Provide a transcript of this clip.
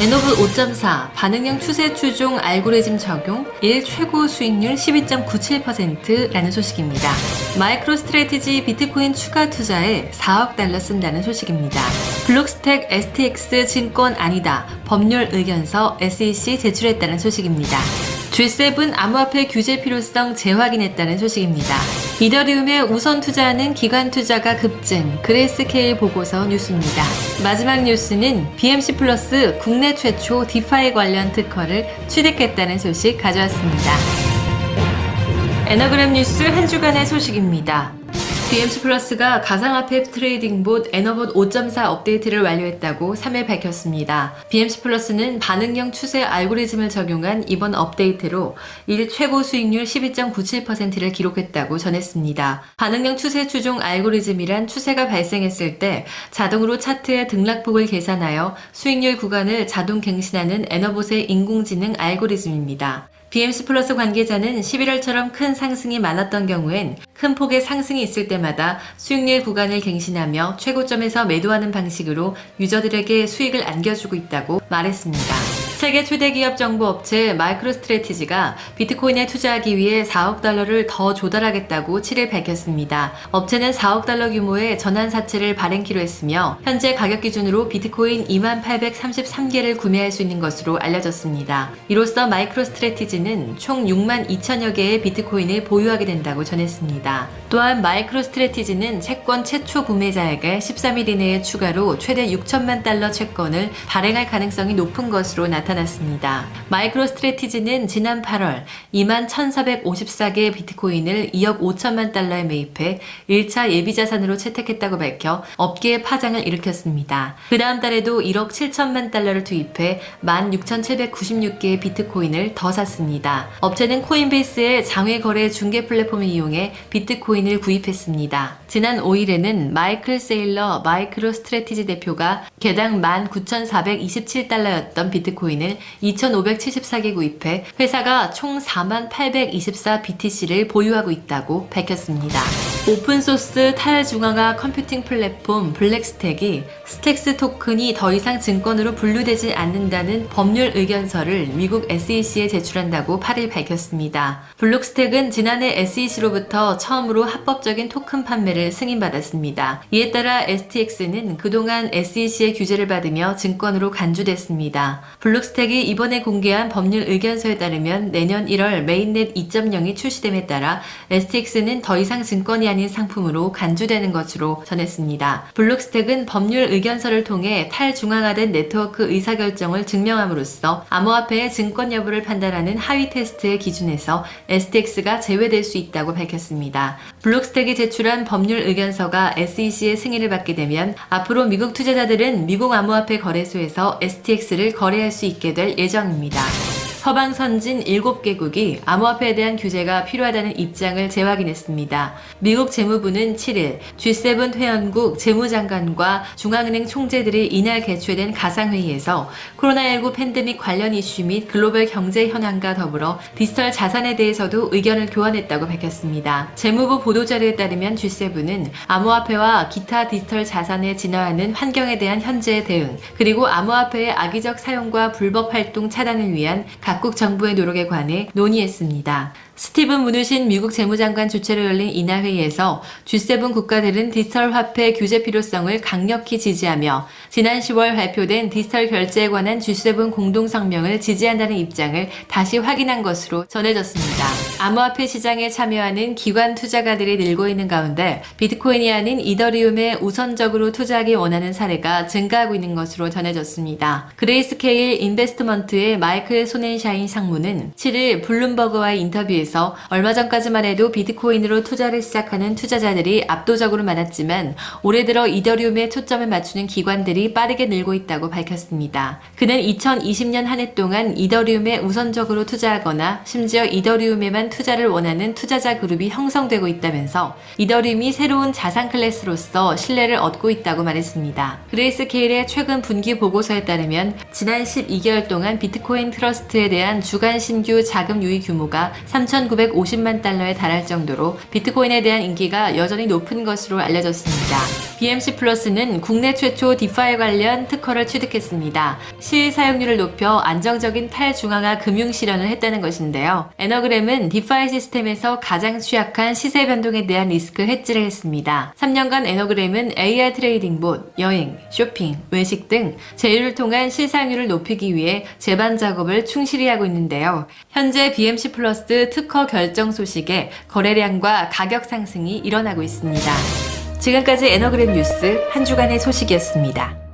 에너브 5.4 반응형 추세 추종 알고리즘 적용 1 최고 수익률 12.97%라는 소식입니다. 마이크로스트래티지 비트코인 추가 투자에 4억 달러 쓴다는 소식입니다. 블록스택 STX 증권 아니다. 법률 의견서 SEC 제출했다는 소식입니다. G7 암호화폐 규제 필요성 재확인했다는 소식입니다. 이더리움에 우선 투자하는 기관 투자가 급증, 그레이스케일 보고서 뉴스입니다. 마지막 뉴스는 BMC 플러스 국내 최초 디파이 관련 특허를 취득했다는 소식 가져왔습니다. 에너그램 뉴스 한 주간의 소식입니다. BMC 플러스가 가상화폐 트레이딩 봇 에너봇 5.4 업데이트를 완료했다고 3일 밝혔습니다. BMC 플러스는 반응형 추세 알고리즘을 적용한 이번 업데이트로 1 최고 수익률 12.97%를 기록했다고 전했습니다. 반응형 추세 추종 알고리즘이란 추세가 발생했을 때 자동으로 차트의 등락폭을 계산하여 수익률 구간을 자동 갱신하는 에너봇의 인공지능 알고리즘입니다. BMC 플러스 관계자는 11월처럼 큰 상승이 많았던 경우엔 큰 폭의 상승이 있을 때마다 수익률 구간을 갱신하며 최고점에서 매도하는 방식으로 유저들에게 수익을 안겨주고 있다고 말했습니다. 세계 최대 기업 정보 업체 마이크로스트래티지가 비트코인에 투자하기 위해 4억 달러를 더 조달하겠다고 7일 밝혔습니다. 업체는 4억 달러 규모의 전환사채를 발행키로 했으며 현재 가격 기준으로 비트코인 2833개를 구매할 수 있는 것으로 알려졌습니다. 이로써 마이크로스트래티지는 총 6만 2천여 개의 비트코인을 보유하게 된다고 전했습니다. 또한 마이크로스트래티지는 채권 최초 구매자에게 13일 이내에 추가로 최대 6천만 달러 채권을 발행할 가능성이 높은 것으로 나타났습니다. 마이크로스트래티지는 지난 8월 2만 1,454개의 비트코인을 2억 5천만 달러에 매입해 1차 예비자산으로 채택했다고 밝혀 업계의 파장을 일으켰습니다. 그 다음 달에도 1억 7천만 달러를 투입해 16,796개의 비트코인을 더 샀습니다. 업체는 코인베이스의 장외 거래 중개 플랫폼을 이용해 비트코인을 구입했습니다. 지난 5일에는 마이클 세일러 마이크로스트래티지 대표가 개당 19,427달러였던 비트코인을 2,574개 구입해 회사가 총 4824 BTC를 보유하고 있다고 밝혔습니다. 오픈소스 탈중앙화 컴퓨팅 플랫폼 블랙스택이 스택스 토큰이 더 이상 증권으로 분류되지 않는다는 법률 의견서를 미국 SEC에 제출한다고 8일 밝혔습니다. 블록스택은 지난해 SEC로부터 처음으로 합법적인 토큰 판매를 승인받았습니다. 이에 따라 STX는 그동안 SEC의 규제를 받으며 증권으로 간주됐습니다. 블록스택이 이번에 공개한 법률 의견서에 따르면 내년 1월 메인넷 2.0이 출시됨에 따라 STX는 더 이상 증권이 아닌 상품으로 간주되는 것으로 전했습니다. 블록스택은 법률 의견서를 통해 탈중앙화된 네트워크 의사결정을 증명함으로써 암호화폐의 증권 여부를 판단하는 하위 테스트의 기준에서 STX가 제외될 수 있다고 밝혔습니다. 블록스택이 제출한 법률 의견서가 SEC의 승인을 받게 되면 앞으로 미국 투자자들은 미국 암호화폐 거래소에서 STX를 거래할 수 있게 될 예정입니다. 서방 선진 7개국이 암호화폐에 대한 규제가 필요하다는 입장을 재확인했습니다. 미국 재무부는 7일 G7 회원국 재무장관과 중앙은행 총재들이 이날 개최된 가상회의에서 코로나19 팬데믹 관련 이슈 및 글로벌 경제 현황과 더불어 디지털 자산에 대해서도 의견을 교환했다고 밝혔습니다. 재무부 보도자료에 따르면 G7은 암호화폐와 기타 디지털 자산에 진화하는 환경에 대한 현재의 대응, 그리고 암호화폐의 악의적 사용과 불법 활동 차단을 위한 각국 정부의 노력에 관해 논의했습니다. 스티븐 무누신 미국 재무장관 주최로 열린 이날 회의에서 G7 국가들은 디지털 화폐 규제 필요성을 강력히 지지하며 지난 10월 발표된 디지털 결제에 관한 G7 공동성명을 지지한다는 입장을 다시 확인한 것으로 전해졌습니다. 암호화폐 시장에 참여하는 기관 투자가들이 늘고 있는 가운데 비트코인이 아닌 이더리움에 우선적으로 투자하기 원하는 사례가 증가하고 있는 것으로 전해졌습니다. 그레이스케일 인베스트먼트의 마이클 소넨샤인 상무는 7일 블룸버그와의 인터뷰에서 얼마 전까지만 해도 비트코인으로 투자를 시작하는 투자자들이 압도적으로 많았지만 올해 들어 이더리움에 초점을 맞추는 기관들이 빠르게 늘고 있다고 밝혔습니다. 그는 2020년 한 해 동안 이더리움에 우선적으로 투자하거나 심지어 이더리움에만 투자를 원하는 투자자 그룹이 형성되고 있다면서 이더리움이 새로운 자산 클래스로서 신뢰를 얻고 있다고 말했습니다. 그레이스케일의 최근 분기 보고서에 따르면 지난 12개월 동안 비트코인 트러스트에 대한 주간 신규 자금 유입 규모가 3,000 $2,950만 달러에 달할 정도로 비트코인에 대한 인기가 여전히 높은 것으로 알려졌습니다. BMC 플러스는 국내 최초 디파이 관련 특허를 취득했습니다. 실사용률을 높여 안정적인 탈중앙화 금융 실현을 했다는 것인데요. 에너그램은 디파이 시스템에서 가장 취약한 시세 변동에 대한 리스크 해지를 했습니다. 3년간 에너그램은 AR 트레이딩 봇, 여행, 쇼핑, 외식 등 제휴를 통한 실사용률을 높이기 위해 제반 작업을 충실히 하고 있는데요. 현재 BMC 플러스 특허 결정 소식에 거래량과 가격 상승이 일어나고 있습니다. 지금까지 에너그램 뉴스 한 주간의 소식이었습니다.